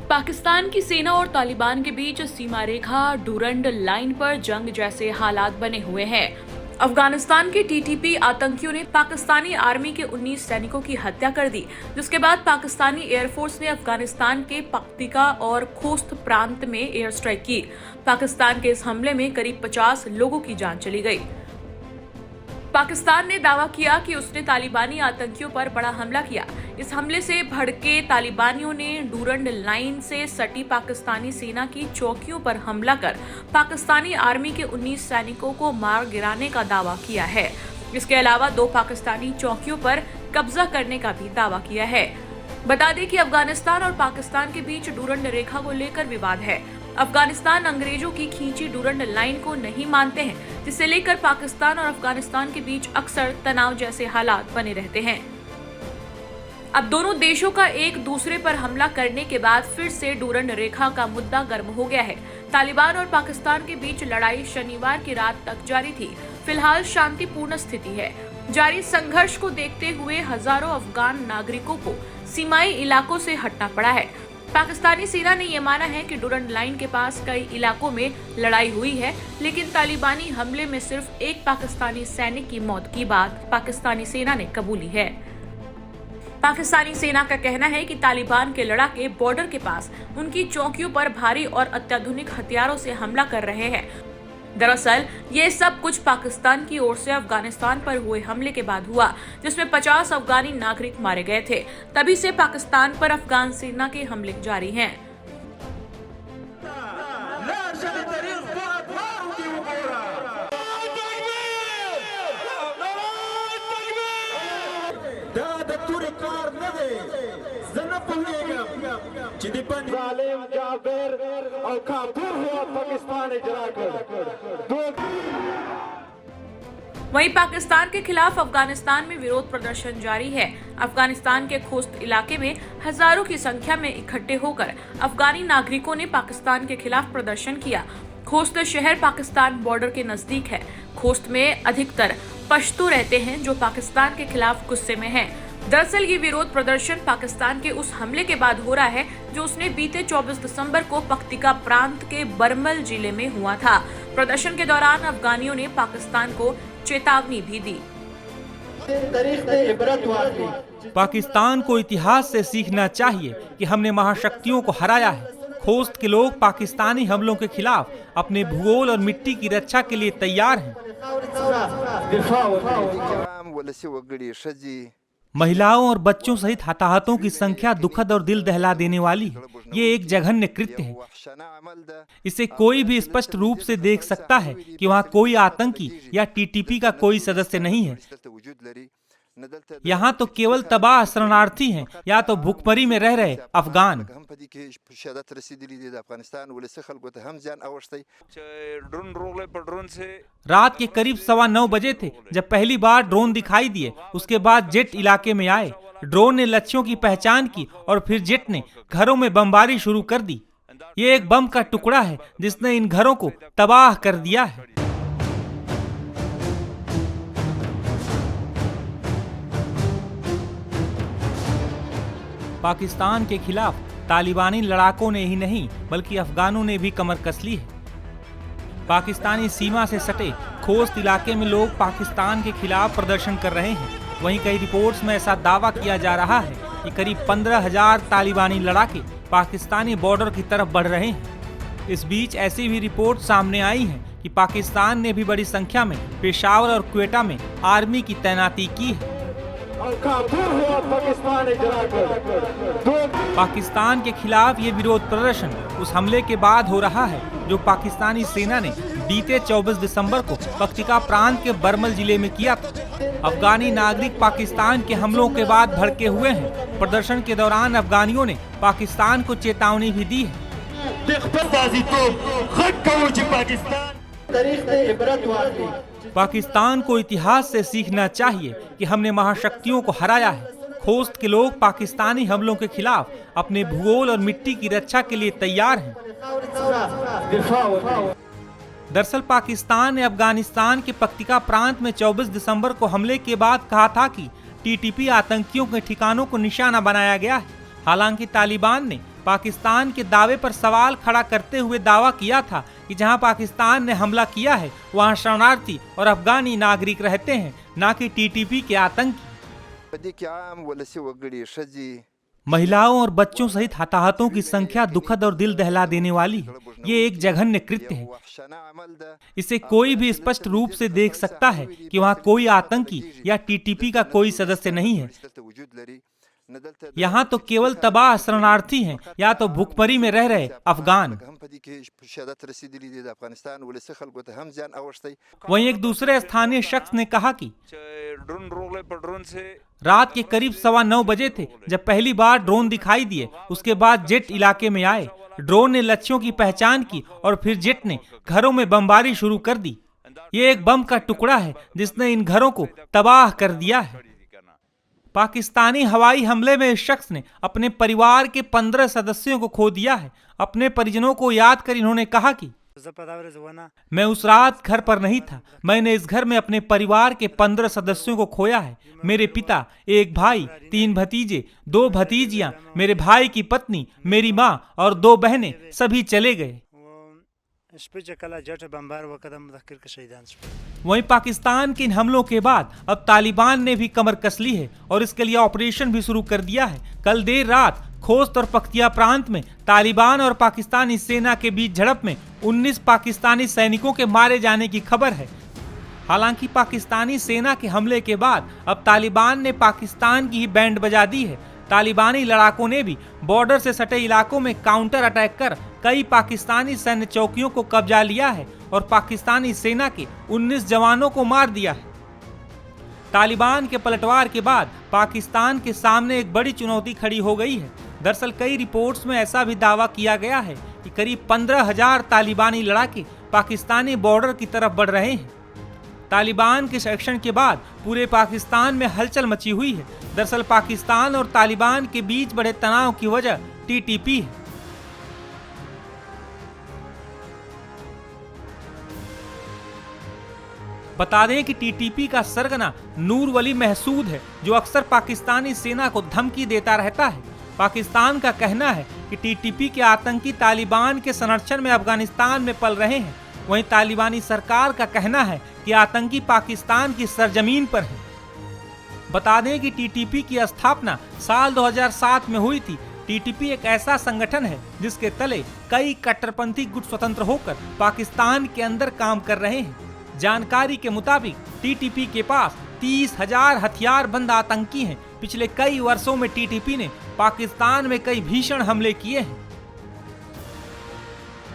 पाकिस्तान की सेना और तालिबान के बीच सीमा रेखा डूरंड लाइन पर जंग जैसे हालात बने हुए हैं। अफगानिस्तान के टीटीपी आतंकियों ने पाकिस्तानी आर्मी के 19 सैनिकों की हत्या कर दी, जिसके बाद पाकिस्तानी एयरफोर्स ने अफगानिस्तान के पख्तिका और खोस्त प्रांत में एयर स्ट्राइक की। पाकिस्तान के इस हमले में करीब 50 लोगों की जान चली गई। पाकिस्तान ने दावा किया कि उसने तालिबानी आतंकियों पर बड़ा हमला किया। इस हमले से भड़के तालिबानियों ने डूरंड लाइन से सटी पाकिस्तानी सेना की चौकियों पर हमला कर पाकिस्तानी आर्मी के 19 सैनिकों को मार गिराने का दावा किया है। इसके अलावा 2 पाकिस्तानी चौकियों पर कब्जा करने का भी दावा किया है। बता दें कि अफगानिस्तान और पाकिस्तान के बीच डूरंड रेखा को लेकर विवाद है। अफगानिस्तान अंग्रेजों की खींची डूरंड लाइन को नहीं मानते हैं, जिसे लेकर पाकिस्तान और अफगानिस्तान के बीच अक्सर तनाव जैसे हालात बने रहते हैं। अब दोनों देशों का एक दूसरे पर हमला करने के बाद फिर से डूरंड रेखा का मुद्दा गर्म हो गया है। तालिबान और पाकिस्तान के बीच लड़ाई शनिवार की रात तक जारी थी। फिलहाल शांतिपूर्ण स्थिति है। जारी संघर्ष को देखते हुए हजारों अफगान नागरिकों को सीमाई इलाकों से हटना पड़ा है। पाकिस्तानी सेना ने यह माना है कि डूरंड लाइन के पास कई इलाकों में लड़ाई हुई है, लेकिन तालिबानी हमले में सिर्फ एक पाकिस्तानी सैनिक की मौत की बात पाकिस्तानी सेना ने कबूली है। पाकिस्तानी सेना का कहना है कि तालिबान के लड़ाके बॉर्डर के पास उनकी चौकियों पर भारी और अत्याधुनिक हथियारों से हमला कर रहे हैं। दरअसल ये सब कुछ पाकिस्तान की ओर से अफगानिस्तान पर हुए हमले के बाद हुआ, जिसमें 50 अफगानी नागरिक मारे गए थे। तभी से पाकिस्तान पर अफगान सेना के हमले जारी हैं। वहीं पाकिस्तान के खिलाफ अफगानिस्तान में विरोध प्रदर्शन जारी है। अफगानिस्तान के खोस्त इलाके में हजारों की संख्या में इकट्ठे होकर अफगानी नागरिकों ने पाकिस्तान के खिलाफ प्रदर्शन किया। खोस्त शहर पाकिस्तान बॉर्डर के नजदीक है। खोस्त में अधिकतर पश्तो रहते हैं, जो पाकिस्तान के खिलाफ गुस्से में हैं। दरअसल ये विरोध प्रदर्शन पाकिस्तान के उस हमले के बाद हो रहा है जो उसने बीते 24 दिसंबर को पख्तिका प्रांत के बरमल जिले में हुआ था। प्रदर्शन के दौरान अफगानियों ने पाकिस्तान को चेतावनी भी दी। पाकिस्तान को इतिहास से सीखना चाहिए कि हमने महाशक्तियों को हराया है। खोस्त के लोग पाकिस्तानी हमलों के खिलाफ अपने भूगोल और मिट्टी की रक्षा के लिए तैयार हैं। महिलाओं और बच्चों सहित हताहतों की संख्या दुखद और दिल दहला देने वाली है। ये एक जघन्य कृत्य है। इसे कोई भी स्पष्ट रूप से देख सकता है कि वहाँ कोई आतंकी या टीटीपी का कोई सदस्य नहीं है। यहाँ तो केवल तबाह शरणार्थी हैं या तो भूखमरी में रह रहे अफगान। रात के करीब 9:15 बजे थे जब पहली बार ड्रोन दिखाई दिए। उसके बाद जेट इलाके में आए। ड्रोन ने लक्ष्यों की पहचान की और फिर जेट ने घरों में बमबारी शुरू कर दी। ये एक बम का टुकड़ा है जिसने इन घरों को तबाह कर दिया है। पाकिस्तान के खिलाफ तालिबानी लड़ाकों ने ही नहीं बल्कि अफगानों ने भी कमर कस ली है। पाकिस्तानी सीमा से सटे खोस्त इलाके में लोग पाकिस्तान के खिलाफ प्रदर्शन कर रहे हैं। वहीं कई रिपोर्ट्स में ऐसा दावा किया जा रहा है कि करीब 15,000 तालिबानी लड़ाके पाकिस्तानी बॉर्डर की तरफ बढ़ रहे हैं। इस बीच ऐसी भी रिपोर्ट सामने आई है कि पाकिस्तान ने भी बड़ी संख्या में पेशावर और क्वेटा में आर्मी की तैनाती की है। पाकिस्तान के खिलाफ ये विरोध प्रदर्शन उस हमले के बाद हो रहा है जो पाकिस्तानी सेना ने बीते 24 दिसंबर को पख्तिका प्रांत के बरमल जिले में किया था। अफगानी नागरिक पाकिस्तान के हमलों के बाद भड़के हुए हैं। प्रदर्शन के दौरान अफगानियों ने पाकिस्तान को चेतावनी भी दी है। पाकिस्तान को इतिहास से सीखना चाहिए कि हमने महाशक्तियों को हराया है। खोस्त के लोग पाकिस्तानी हमलों के खिलाफ अपने भूगोल और मिट्टी की रक्षा के लिए तैयार हैं। दरअसल पाकिस्तान ने अफगानिस्तान के पक्तिका प्रांत में 24 दिसंबर को हमले के बाद कहा था कि टीटीपी आतंकियों के ठिकानों को निशाना बनाया गया है। हालांकि तालिबान ने पाकिस्तान के दावे पर सवाल खड़ा करते हुए दावा किया था कि जहां पाकिस्तान ने हमला किया है वहां शरणार्थी और अफगानी नागरिक रहते हैं, न कि टीटीपी के आतंकी। महिलाओं और बच्चों सहित हताहतों की संख्या दुखद और दिल दहला देने वाली है। ये एक जघन्य कृत्य है। इसे कोई भी स्पष्ट रूप से देख सकता है कि वहाँ कोई आतंकी या टीटीपी का कोई सदस्य नहीं है। यहाँ तो केवल तबाह शरणार्थी हैं या तो भूखमरी में रह रहे अफगान। वहीं एक दूसरे स्थानीय शख्स ने कहा कि रात के करीब 9:15 बजे थे जब पहली बार ड्रोन दिखाई दिए। उसके बाद जेट इलाके में आए। ड्रोन ने लक्ष्यों की पहचान की और फिर जेट ने घरों में बमबारी शुरू कर दी। ये एक बम का टुकड़ा है जिसने इन घरों को तबाह कर दिया है। पाकिस्तानी हवाई हमले में इस शख्स ने अपने परिवार के 15 सदस्यों को खो दिया है। अपने परिजनों को याद कर इन्होंने कहा कि मैं उस रात घर पर नहीं था। मैंने इस घर में अपने परिवार के 15 सदस्यों को खोया है। मेरे पिता, एक भाई, 3 भतीजे, 2 भतीजियां, मेरे भाई की पत्नी, मेरी माँ और 2 बहनें सभी चले गए। वहीं पाकिस्तान के इन हमलों के बाद अब तालिबान ने भी कमर कस ली है और इसके लिए ऑपरेशन भी शुरू कर दिया है। कल देर रात खोस्त और पख्तिया प्रांत में तालिबान और पाकिस्तानी सेना के बीच झड़प में 19 पाकिस्तानी सैनिकों के मारे जाने की खबर है। हालांकि पाकिस्तानी सेना के हमले के बाद अब तालिबान ने पाकिस्तान की ही बैंड बजा दी है। तालिबानी लड़ाकों ने भी बॉर्डर से सटे इलाकों में काउंटर अटैक कर कई पाकिस्तानी सैन्य चौकियों को कब्जा लिया है और पाकिस्तानी सेना के 19 जवानों को मार दिया है। तालिबान के पलटवार के बाद पाकिस्तान के सामने एक बड़ी चुनौती खड़ी हो गई है। दरअसल कई रिपोर्ट्स में ऐसा भी दावा किया गया है कि करीब 15,000 तालिबानी लड़ाके पाकिस्तानी बॉर्डर की तरफ बढ़ रहे हैं। तालिबान के एक्शन के बाद पूरे पाकिस्तान में हलचल मची हुई है। दरअसल पाकिस्तान और तालिबान के बीच बढ़े तनाव की वजह टीटीपी है। बता दें कि टीटीपी का सरगना नूर वली महसूद है, जो अक्सर पाकिस्तानी सेना को धमकी देता रहता है। पाकिस्तान का कहना है कि टीटीपी के आतंकी तालिबान के संरक्षण में अफगानिस्तान में पल रहे हैं। वहीं तालिबानी सरकार का कहना है कि आतंकी पाकिस्तान की सरजमीन पर है। बता दें कि टीटीपी की स्थापना साल 2007 में हुई थी। टीटीपी एक ऐसा संगठन है जिसके तले कई कट्टरपंथी गुट स्वतंत्र होकर पाकिस्तान के अंदर काम कर रहे हैं। जानकारी के मुताबिक टीटीपी के पास 30,000 हथियारबंद आतंकी हैं। पिछले कई वर्षों में टीटीपी ने पाकिस्तान में कई भीषण हमले किए हैं।